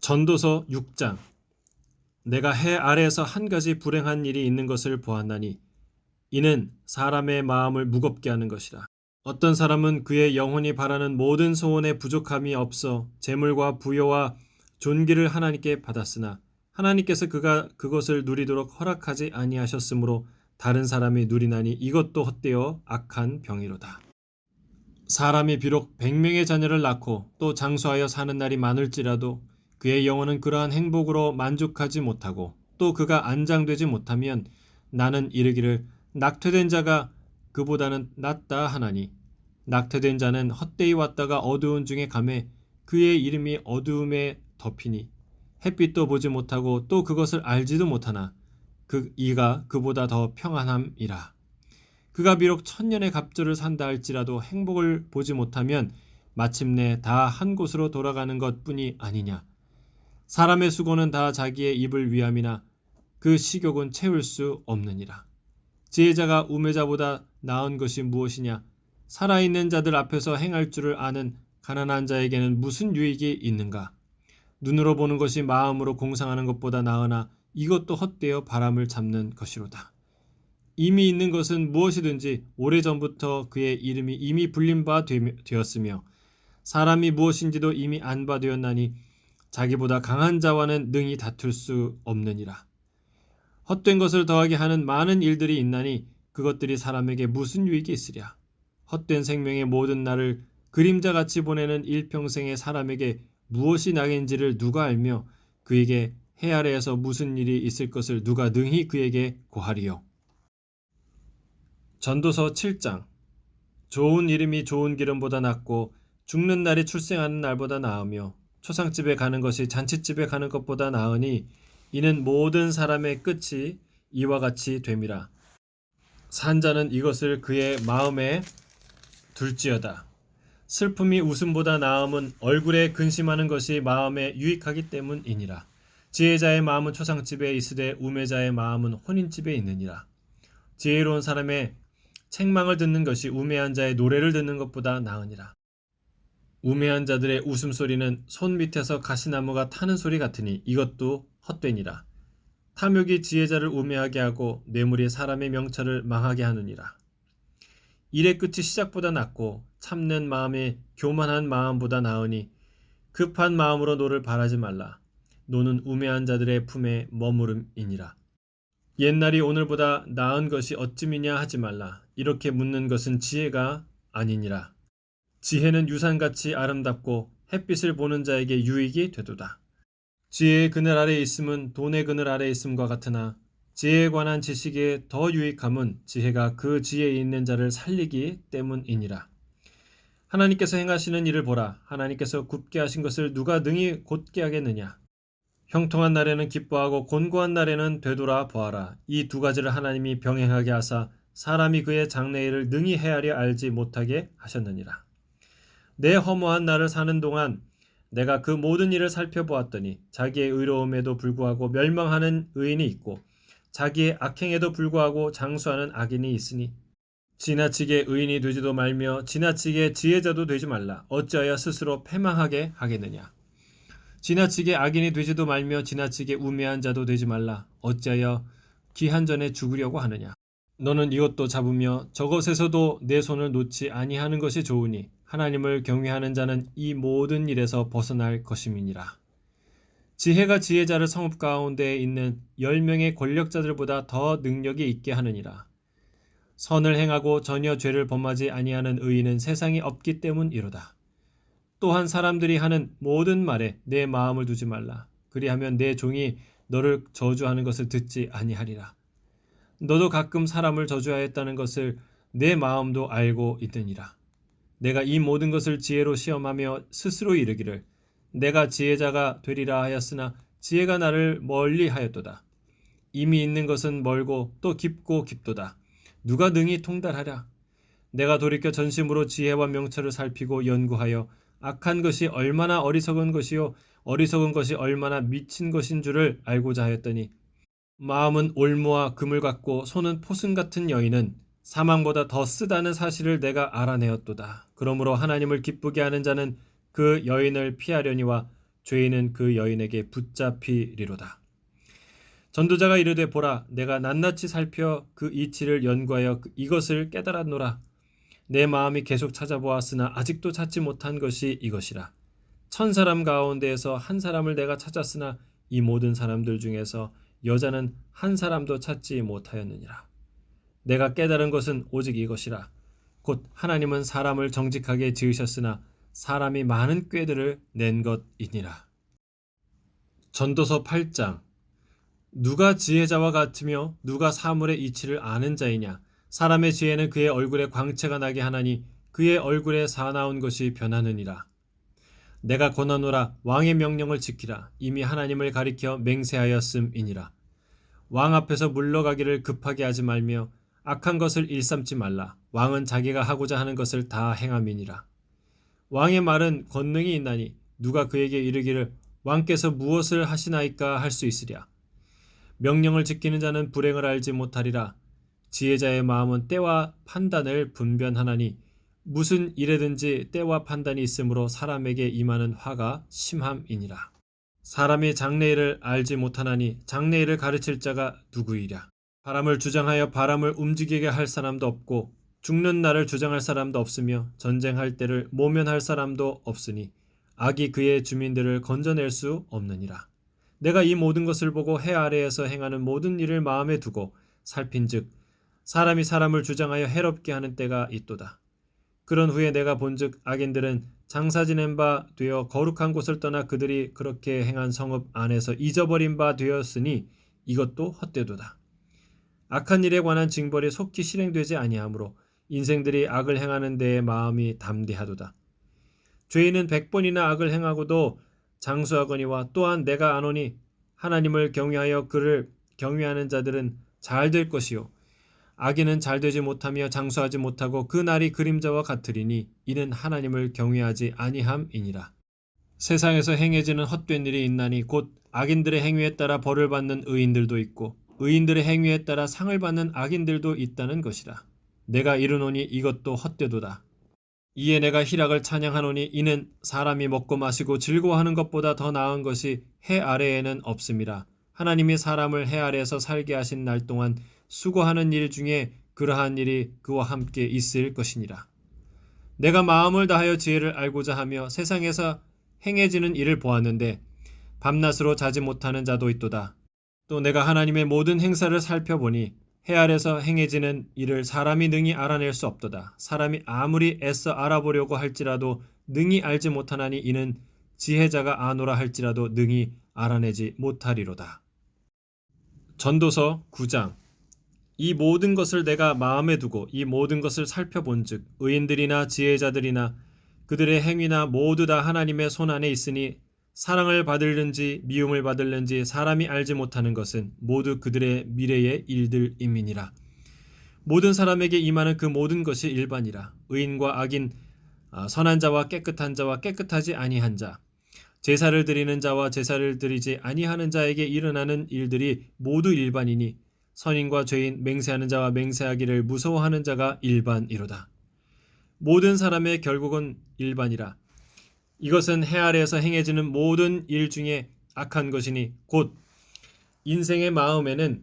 전도서 6장. 내가 해 아래에서 한 가지 불행한 일이 있는 것을 보았나니 이는 사람의 마음을 무겁게 하는 것이라. 어떤 사람은 그의 영혼이 바라는 모든 소원에 부족함이 없어 재물과 부여와 존귀를 하나님께 받았으나 하나님께서 그가 그것을 누리도록 허락하지 아니하셨으므로 다른 사람이 누리나니 이것도 헛되어 악한 병이로다. 사람이 비록 100명의 자녀를 낳고 또 장수하여 사는 날이 많을지라도 그의 영혼은 그러한 행복으로 만족하지 못하고 또 그가 안장되지 못하면 나는 이르기를 낙퇴된 자가 그보다는 낫다 하나니 낙퇴된 자는 헛되이 왔다가 어두운 중에 가매 그의 이름이 어두움에 덮이니 햇빛도 보지 못하고 또 그것을 알지도 못하나 이가 그보다 더 평안함이라. 그가 비록 1000년의 갑절을 산다 할지라도 행복을 보지 못하면 마침내 다 한 곳으로 돌아가는 것뿐이 아니냐. 사람의 수고는 다 자기의 입을 위함이나 그 식욕은 채울 수 없느니라. 지혜자가 우매자보다 나은 것이 무엇이냐. 살아있는 자들 앞에서 행할 줄을 아는 가난한 자에게는 무슨 유익이 있는가. 눈으로 보는 것이 마음으로 공상하는 것보다 나으나 이것도 헛되어 바람을 잡는 것이로다. 이미 있는 것은 무엇이든지 오래전부터 그의 이름이 이미 불린 바 되었으며 사람이 무엇인지도 이미 안 바 되었나니 자기보다 강한 자와는 능히 다툴 수 없느니라. 헛된 것을 더하게 하는 많은 일들이 있나니 그것들이 사람에게 무슨 유익이 있으랴. 헛된 생명의 모든 날을 그림자같이 보내는 일평생의 사람에게 무엇이 낙인지를 누가 알며 그에게 해 아래에서 무슨 일이 있을 것을 누가 능히 그에게 고하리요. 전도서 7장. 좋은 이름이 좋은 기름보다 낫고 죽는 날이 출생하는 날보다 나으며 초상집에 가는 것이 잔치집에 가는 것보다 나으니 이는 모든 사람의 끝이 이와 같이 됨이라. 산 자는 이것을 그의 마음에 둘지어다. 슬픔이 웃음보다 나음은 얼굴에 근심하는 것이 마음에 유익하기 때문이니라. 지혜자의 마음은 초상집에 있으되 우매자의 마음은 혼인집에 있느니라. 지혜로운 사람의 책망을 듣는 것이 우매한 자의 노래를 듣는 것보다 나으니라. 우매한 자들의 웃음소리는 손 밑에서 가시나무가 타는 소리 같으니 이것도 헛되니라. 탐욕이 지혜자를 우매하게 하고 뇌물이 사람의 명철을 망하게 하느니라. 일의 끝이 시작보다 낫고 참는 마음이 교만한 마음보다 나으니 급한 마음으로 노를 바라지 말라. 노는 우매한 자들의 품에 머무름이니라. 옛날이 오늘보다 나은 것이 어찌미냐 하지 말라. 이렇게 묻는 것은 지혜가 아니니라. 지혜는 유산같이 아름답고 햇빛을 보는 자에게 유익이 되도다. 지혜의 그늘 아래에 있음은 돈의 그늘 아래에 있음과 같으나 지혜에 관한 지식의 더 유익함은 지혜가 그 지혜에 있는 자를 살리기 때문이니라. 하나님께서 행하시는 일을 보라. 하나님께서 굽게 하신 것을 누가 능히 곧게 하겠느냐. 형통한 날에는 기뻐하고 곤고한 날에는 되돌아 보아라. 이 두 가지를 하나님이 병행하게 하사 사람이 그의 장래일을 능히 헤아려 알지 못하게 하셨느니라. 내 허무한 날을 사는 동안 내가 그 모든 일을 살펴보았더니 자기의 의로움에도 불구하고 멸망하는 의인이 있고 자기의 악행에도 불구하고 장수하는 악인이 있으니 지나치게 의인이 되지도 말며 지나치게 지혜자도 되지 말라. 어찌하여 스스로 패망하게 하겠느냐. 지나치게 악인이 되지도 말며 지나치게 우매한 자도 되지 말라. 어찌하여 기한 전에 죽으려고 하느냐. 너는 이것도 잡으며 저것에서도 내 손을 놓지 아니하는 것이 좋으니 하나님을 경외하는 자는 이 모든 일에서 벗어날 것임이니라. 지혜가 지혜자를 성읍 가운데에 있는 10명의 권력자들보다 더 능력이 있게 하느니라. 선을 행하고 전혀 죄를 범하지 아니하는 의인은 세상에 없기 때문이로다. 또한 사람들이 하는 모든 말에 내 마음을 두지 말라. 그리하면 내 종이 너를 저주하는 것을 듣지 아니하리라. 너도 가끔 사람을 저주하였다는 것을 내 마음도 알고 있느니라. 내가 이 모든 것을 지혜로 시험하며 스스로 이르기를 내가 지혜자가 되리라 하였으나 지혜가 나를 멀리 하였도다. 이미 있는 것은 멀고 또 깊고 깊도다. 누가 능히 통달하랴. 내가 돌이켜 전심으로 지혜와 명철을 살피고 연구하여 악한 것이 얼마나 어리석은 것이요 어리석은 것이 얼마나 미친 것인 줄을 알고자 하였더니 마음은 올무와 금을 같고 손은 포승 같은 여인은 사망보다 더 쓰다는 사실을 내가 알아내었도다. 그러므로 하나님을 기쁘게 하는 자는 그 여인을 피하려니와 죄인은 그 여인에게 붙잡히리로다. 전도자가 이르되 보라, 내가 낱낱이 살펴 그 이치를 연구하여 이것을 깨달았노라. 내 마음이 계속 찾아보았으나 아직도 찾지 못한 것이 이것이라. 1000사람 가운데에서 한 사람을 내가 찾았으나 이 모든 사람들 중에서 여자는 한 사람도 찾지 못하였느니라. 내가 깨달은 것은 오직 이것이라. 곧 하나님은 사람을 정직하게 지으셨으나 사람이 많은 꾀들을 낸 것이니라. 전도서 8장. 누가 지혜자와 같으며 누가 사물의 이치를 아는 자이냐. 사람의 지혜는 그의 얼굴에 광채가 나게 하나니 그의 얼굴에 사나운 것이 변하느니라. 내가 권하노라. 왕의 명령을 지키라. 이미 하나님을 가리켜 맹세하였음이니라. 왕 앞에서 물러가기를 급하게 하지 말며 악한 것을 일삼지 말라. 왕은 자기가 하고자 하는 것을 다 행함이니라. 왕의 말은 권능이 있나니 누가 그에게 이르기를 왕께서 무엇을 하시나이까 할 수 있으랴. 명령을 지키는 자는 불행을 알지 못하리라. 지혜자의 마음은 때와 판단을 분별하나니 무슨 일에든지 때와 판단이 있으므로 사람에게 임하는 화가 심함이니라. 사람이 장래일을 알지 못하나니 장래일을 가르칠 자가 누구이랴. 바람을 주장하여 바람을 움직이게 할 사람도 없고 죽는 날을 주장할 사람도 없으며 전쟁할 때를 모면할 사람도 없으니 악이 그의 주민들을 건져낼 수 없느니라. 내가 이 모든 것을 보고 해 아래에서 행하는 모든 일을 마음에 두고 살핀즉 사람이 사람을 주장하여 해롭게 하는 때가 있도다. 그런 후에 내가 본즉 악인들은 장사 지낸 바 되어 거룩한 곳을 떠나 그들이 그렇게 행한 성읍 안에서 잊어버린 바 되었으니 이것도 헛되도다. 악한 일에 관한 징벌이 속히 실행되지 아니하므로 인생들이 악을 행하는 데에 마음이 담대하도다. 죄인은 100번이나 악을 행하고도 장수하거니와 또한 내가 아노니 하나님을 경외하여 그를 경외하는 자들은 잘 될 것이요 악인은 잘되지 못하며 장수하지 못하고 그 날이 그림자와 같으리니 이는 하나님을 경외하지 아니함이니라. 세상에서 행해지는 헛된 일이 있나니 곧 악인들의 행위에 따라 벌을 받는 의인들도 있고 의인들의 행위에 따라 상을 받는 악인들도 있다는 것이라. 내가 이르노니 이것도 헛되도다. 이에 내가 희락을 찬양하노니 이는 사람이 먹고 마시고 즐거워하는 것보다 더 나은 것이 해 아래에는 없음이라. 하나님이 사람을 해 아래에서 살게 하신 날 동안 수고하는 일 중에 그러한 일이 그와 함께 있을 것이니라. 내가 마음을 다하여 지혜를 알고자 하며 세상에서 행해지는 일을 보았는데 밤낮으로 자지 못하는 자도 있도다. 또 내가 하나님의 모든 행사를 살펴보니 해 아래서 행해지는 일을 사람이 능히 알아낼 수 없도다. 사람이 아무리 애써 알아보려고 할지라도 능히 알지 못하나니 이는 지혜자가 아노라 할지라도 능히 알아내지 못하리로다. 전도서 9장. 이 모든 것을 내가 마음에 두고 이 모든 것을 살펴본즉 의인들이나 지혜자들이나 그들의 행위나 모두 다 하나님의 손 안에 있으니 사랑을 받을는지 미움을 받을는지 사람이 알지 못하는 것은 모두 그들의 미래의 일들임이니라. 모든 사람에게 임하는 그 모든 것이 일반이라. 의인과 악인, 선한 자와 깨끗한 자와 깨끗하지 아니한 자, 제사를 드리는 자와 제사를 드리지 아니하는 자에게 일어나는 일들이 모두 일반이니 선인과 죄인, 맹세하는 자와 맹세하기를 무서워하는 자가 일반이로다. 모든 사람의 결국은 일반이라. 이것은 해 아래에서 행해지는 모든 일 중에 악한 것이니 곧 인생의 마음에는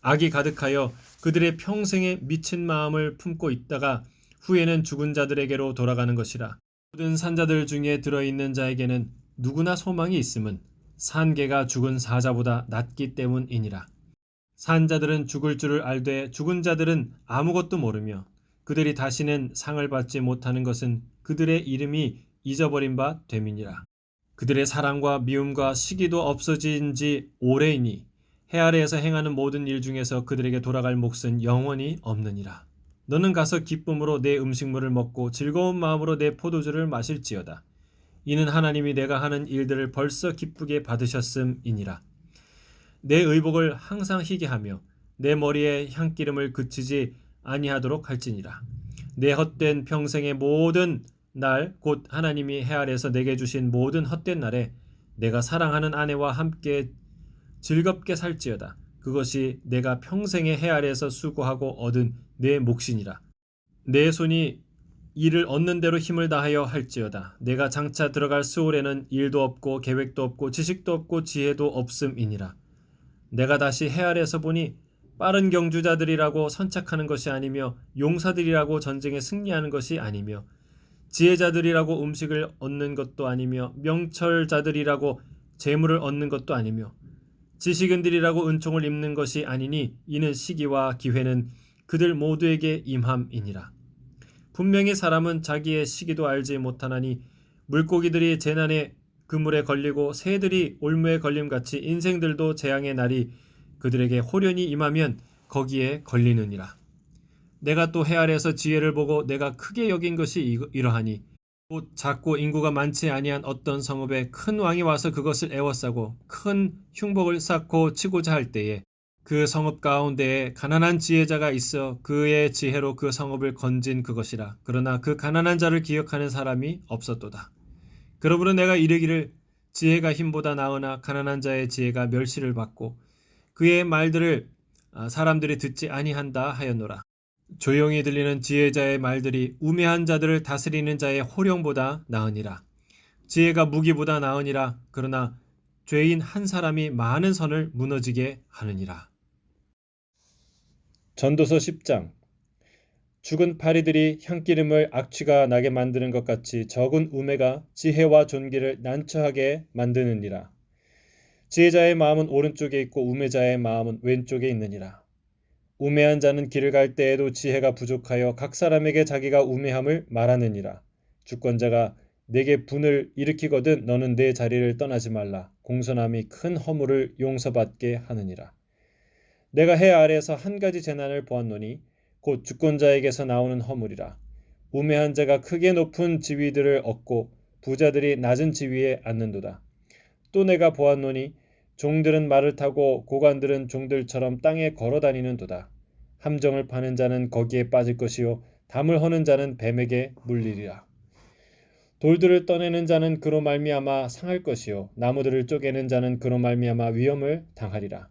악이 가득하여 그들의 평생에 미친 마음을 품고 있다가 후에는 죽은 자들에게로 돌아가는 것이라. 모든 산자들 중에 들어있는 자에게는 누구나 소망이 있음은 산개가 죽은 사자보다 낫기 때문이니라. 산자들은 죽을 줄을 알되 죽은 자들은 아무것도 모르며 그들이 다시는 상을 받지 못하는 것은 그들의 이름이 잊어버린 바 됨이니라. 그들의 사랑과 미움과 시기도 없어진 지 오래이니 해 아래에서 행하는 모든 일 중에서 그들에게 돌아갈 몫은 영원히 없느니라. 너는 가서 기쁨으로 내 음식물을 먹고 즐거운 마음으로 내 포도주를 마실지어다. 이는 하나님이 내가 하는 일들을 벌써 기쁘게 받으셨음이니라. 내 의복을 항상 희게 하며 내 머리에 향기름을 그치지 아니하도록 할지니라. 내 헛된 평생의 모든 날 곧 하나님이 해 아래에서 내게 주신 모든 헛된 날에 내가 사랑하는 아내와 함께 즐겁게 살지어다. 그것이 내가 평생의 해 아래에서 수고하고 얻은 내 몫이니라. 내 손이 일을 얻는 대로 힘을 다하여 할지어다. 내가 장차 들어갈 스올에는 일도 없고 계획도 없고 지식도 없고 지혜도 없음이니라. 내가 다시 해 아래에서 보니 빠른 경주자들이라고 선착하는 것이 아니며 용사들이라고 전쟁에 승리하는 것이 아니며 지혜자들이라고 음식을 얻는 것도 아니며 명철자들이라고 재물을 얻는 것도 아니며 지식인들이라고 은총을 입는 것이 아니니 이는 시기와 기회는 그들 모두에게 임함이니라. 분명히 사람은 자기의 시기도 알지 못하나니 물고기들이 재난의 그물에 걸리고 새들이 올무에 걸림같이 인생들도 재앙의 날이 그들에게 호련히 임하면 거기에 걸리느니라. 내가 또 해 아래에서 지혜를 보고 내가 크게 여긴 것이 이러하니 곧 작고 인구가 많지 아니한 어떤 성읍에 큰 왕이 와서 그것을 애워싸고 큰 흉복을 쌓고 치고자 할 때에 그 성읍 가운데에 가난한 지혜자가 있어 그의 지혜로 그 성읍을 건진 그것이라. 그러나 그 가난한 자를 기억하는 사람이 없었도다. 그러므로 내가 이르기를 지혜가 힘보다 나으나 가난한 자의 지혜가 멸시를 받고 그의 말들을 사람들이 듣지 아니한다 하였노라. 조용히 들리는 지혜자의 말들이 우매한 자들을 다스리는 자의 호령보다 나으니라. 지혜가 무기보다 나으니라. 그러나 죄인 한 사람이 많은 선을 무너지게 하느니라. 전도서 10장. 죽은 파리들이 향기름을 악취가 나게 만드는 것 같이 적은 우매가 지혜와 존귀를 난처하게 만드느니라. 지혜자의 마음은 오른쪽에 있고 우매자의 마음은 왼쪽에 있느니라. 우매한 자는 길을 갈 때에도 지혜가 부족하여 각 사람에게 자기가 우매함을 말하느니라. 주권자가 내게 분을 일으키거든 너는 내 자리를 떠나지 말라. 공손함이 큰 허물을 용서받게 하느니라. 내가 해 아래에서 한 가지 재난을 보았노니 곧 주권자에게서 나오는 허물이라. 우매한 자가 크게 높은 지위들을 얻고 부자들이 낮은 지위에 앉는도다. 또 내가 보았노니 종들은 말을 타고 고관들은 종들처럼 땅에 걸어다니는도다. 함정을 파는 자는 거기에 빠질 것이요 담을 허는 자는 뱀에게 물리리라. 돌들을 떠내는 자는 그로 말미암아 상할 것이요 나무들을 쪼개는 자는 그로 말미암아 위험을 당하리라.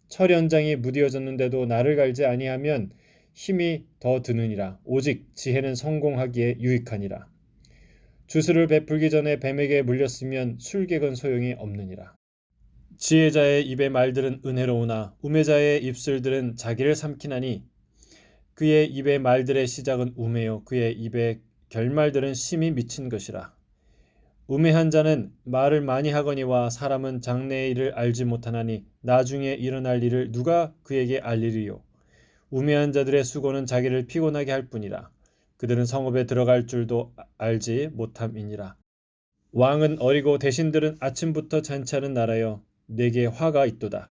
철 연장이 무디어졌는데도 나를 갈지 아니하면 힘이 더 드느니라. 오직 지혜는 성공하기에 유익하니라. 주술을 베풀기 전에 뱀에게 물렸으면 술객은 소용이 없느니라. 지혜자의 입의 말들은 은혜로우나 우매자의 입술들은 자기를 삼키나니 그의 입의 말들의 시작은 우매요 그의 입의 결말들은 심히 미친 것이라. 우매한 자는 말을 많이 하거니와 사람은 장래의 일을 알지 못하나니 나중에 일어날 일을 누가 그에게 알리리요. 우매한 자들의 수고는 자기를 피곤하게 할 뿐이라. 그들은 성읍에 들어갈 줄도 알지 못함이니라. 왕은 어리고 대신들은 아침부터 잔치하는 나라여 내게 화가 있도다.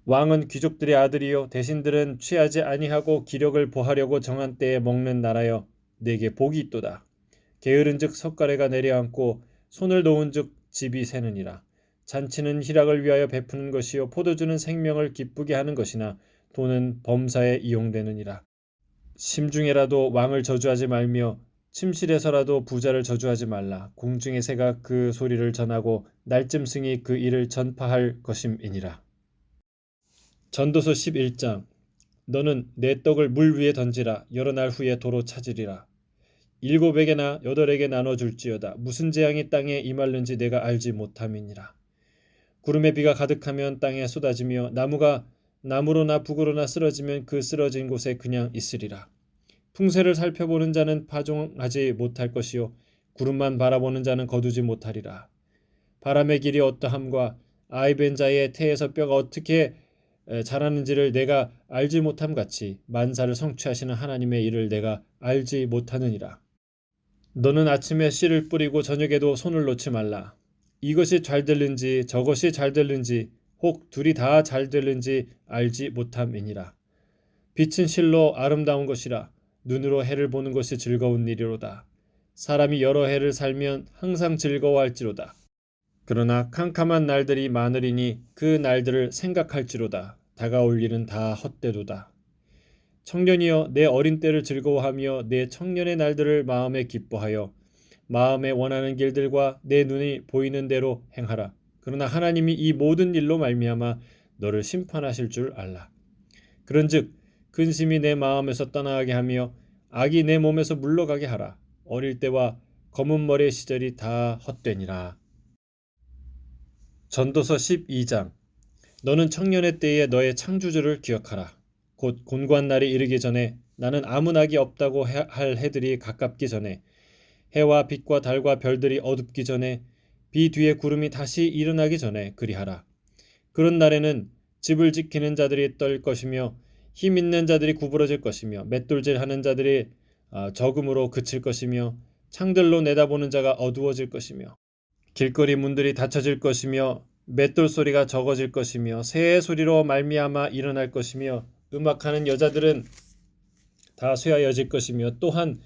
왕은 귀족들의 아들이요 대신들은 취하지 아니하고 기력을 보하려고 정한 때에 먹는 나라여 내게 복이 있도다. 게으른즉 석가래가 내려앉고 손을 놓은즉 집이 새느니라. 잔치는 희락을 위하여 베푸는 것이요 포도주는 생명을 기쁘게 하는 것이나 돈은 범사에 이용되느니라. 심중에라도 왕을 저주하지 말며 침실에서라도 부자를 저주하지 말라. 공중의 새가 그 소리를 전하고 날짐승이 그 일을 전파할 것임이니라. 전도서 11장. 너는 내 떡을 물 위에 던지라. 여러 날 후에 도로 찾으리라. 7에게나 8에게 나눠줄지어다. 무슨 재앙이 땅에 임할는지 내가 알지 못함이니라. 구름에 비가 가득하면 땅에 쏟아지며 나무가 나무로나 북으로나 쓰러지면 그 쓰러진 곳에 그냥 있으리라. 풍세를 살펴보는 자는 파종하지 못할 것이요 구름만 바라보는 자는 거두지 못하리라. 바람의 길이 어떠함과 아이벤 자의 태에서 뼈가 어떻게 자라는지를 내가 알지 못함 같이 만사를 성취하시는 하나님의 일을 내가 알지 못하느니라. 너는 아침에 씨를 뿌리고 저녁에도 손을 놓지 말라. 이것이 잘 될는지 저것이 잘 될는지 혹 둘이 다 잘 될는지 알지 못함이니라. 빛은 실로 아름다운 것이라. 눈으로 해를 보는 것이 즐거운 일이로다. 사람이 여러 해를 살면 항상 즐거워할지로다. 그러나 캄캄한 날들이 많으리니 그 날들을 생각할지로다. 다가올 일은 다 헛되도다. 청년이여 내 어린 때를 즐거워하며 내 청년의 날들을 마음에 기뻐하여 마음에 원하는 길들과 내 눈이 보이는 대로 행하라. 그러나 하나님이 이 모든 일로 말미암아 너를 심판하실 줄 알라. 그런즉 근심이 내 마음에서 떠나게 하며 악이 내 몸에서 물러가게 하라. 어릴 때와 검은 머리의 시절이 다 헛되니라. 전도서 12장. 너는 청년의 때에 너의 창조주를 기억하라. 곧 곤고한 날이 이르기 전에 나는 아무 낙이 없다고 할 해들이 가깝기 전에 해와 빛과 달과 별들이 어둡기 전에 비 뒤에 구름이 다시 일어나기 전에 그리하라. 그런 날에는 집을 지키는 자들이 떨 것이며 힘 있는 자들이 구부러질 것이며 맷돌질하는 자들이 적음으로 그칠 것이며 창들로 내다보는 자가 어두워질 것이며 길거리 문들이 닫혀질 것이며 맷돌 소리가 적어질 것이며 새의 소리로 말미암아 일어날 것이며 음악하는 여자들은 다 쇠하여질 것이며 또한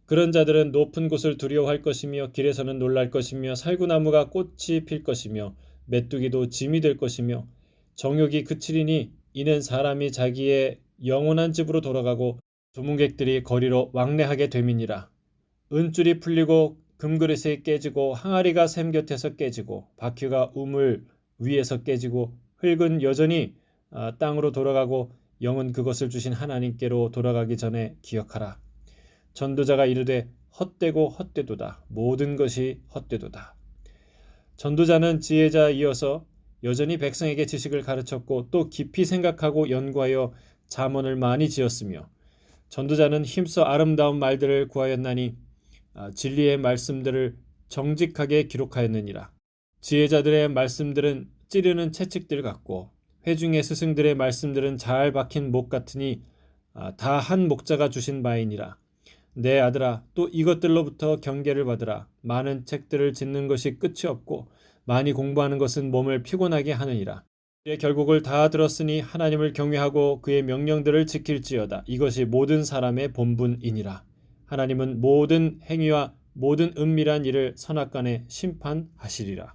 그런 자들은 높은 곳을 두려워할 것이며 길에서는 놀랄 것이며 살구나무가 꽃이 필 것이며 메뚜기도 짐이 될 것이며 정욕이 그치리니 이는 사람이 자기의 영원한 집으로 돌아가고 조문객들이 거리로 왕래하게 됨이니라. 은줄이 풀리고 금그릇이 깨지고 항아리가 샘 곁에서 깨지고 바퀴가 우물 위에서 깨지고 흙은 여전히 땅으로 돌아가고 영은 그것을 주신 하나님께로 돌아가기 전에 기억하라. 전도자가 이르되 헛되고 헛되도다. 모든 것이 헛되도다. 전도자는 지혜자 이어서 여전히 백성에게 지식을 가르쳤고 또 깊이 생각하고 연구하여 잠언을 많이 지었으며 전도자는 힘써 아름다운 말들을 구하였나니 진리의 말씀들을 정직하게 기록하였느니라. 지혜자들의 말씀들은 찌르는 채찍들 같고 회중의 스승들의 말씀들은 잘 박힌 목 같으니 다 한 목자가 주신 바이니라. 내 아들아, 또 이것들로부터 경계를 받으라. 많은 책들을 짓는 것이 끝이 없고 많이 공부하는 것은 몸을 피곤하게 하느니라. 그의 결국을 다 들었으니 하나님을 경외하고 그의 명령들을 지킬지어다. 이것이 모든 사람의 본분이니라. 하나님은 모든 행위와 모든 은밀한 일을 선악간에 심판하시리라.